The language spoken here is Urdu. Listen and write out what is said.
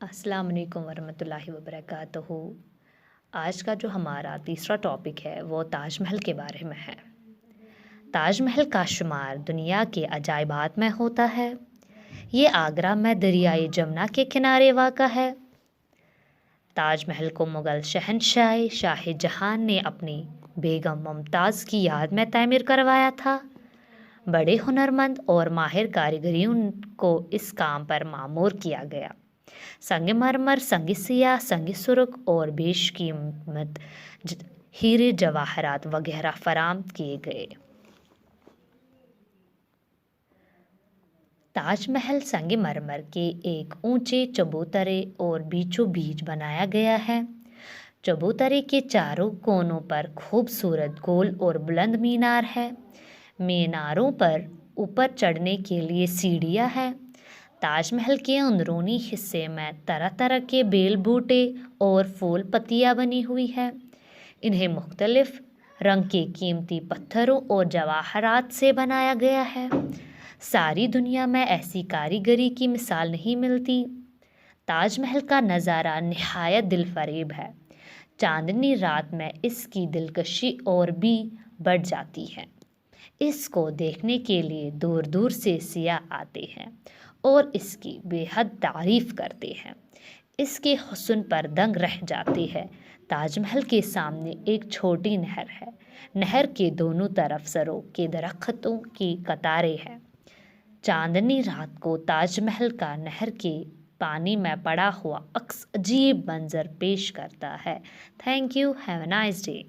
السلام علیکم ورحمۃ اللہ وبرکاتہ۔ آج کا جو ہمارا تیسرا ٹاپک ہے وہ تاج محل کے بارے میں ہے۔ تاج محل کا شمار دنیا کے عجائبات میں ہوتا ہے۔ یہ آگرہ میں دریائے جمنا کے کنارے واقع ہے۔ تاج محل کو مغل شہنشاہ شاہ جہان نے اپنی بیگم ممتاز کی یاد میں تعمیر کروایا تھا۔ بڑے ہنرمند اور ماہر کاریگریوں کو اس کام پر مامور کیا گیا۔ سنگ مرمر، سنگ سیاہ، سنگ سرخ اور بیش قیمت ہیرے جواہرات وغیرہ فراہم کیے گئے۔ تاج محل سنگ مرمر کے ایک اونچے چبوترے اور بیچوں بیچ بنایا گیا ہے۔ چبوترے کے چاروں کونوں پر خوبصورت گول اور بلند مینار ہے۔ میناروں پر اوپر چڑھنے کے لیے سیڑھیاں ہیں۔ تاج محل کے اندرونی حصے میں طرح طرح کے بیل بوٹے اور پھول پتیاں بنی ہوئی ہیں۔ انہیں مختلف رنگ کے قیمتی پتھروں اور جواہرات سے بنایا گیا ہے۔ ساری دنیا میں ایسی کاریگری کی مثال نہیں ملتی۔ تاج محل کا نظارہ نہایت دل فریب ہے۔ چاندنی رات میں اس کی دلکشی اور بھی بڑھ جاتی ہے۔ اس کو دیکھنے کے لیے دور دور سے سیاح آتے ہیں اور اس کی بے حد تعریف کرتے ہیں۔ اس کے حسن پر دنگ رہ جاتے ہیں۔ تاج محل کے سامنے ایک چھوٹی نہر ہے۔ نہر کے دونوں طرف سروں کے درختوں کی قطاریں ہیں۔ چاندنی رات کو تاج محل کا نہر کے پانی میں پڑا ہوا عکس عجیب منظر پیش کرتا ہے۔ Thank you, have a nice day.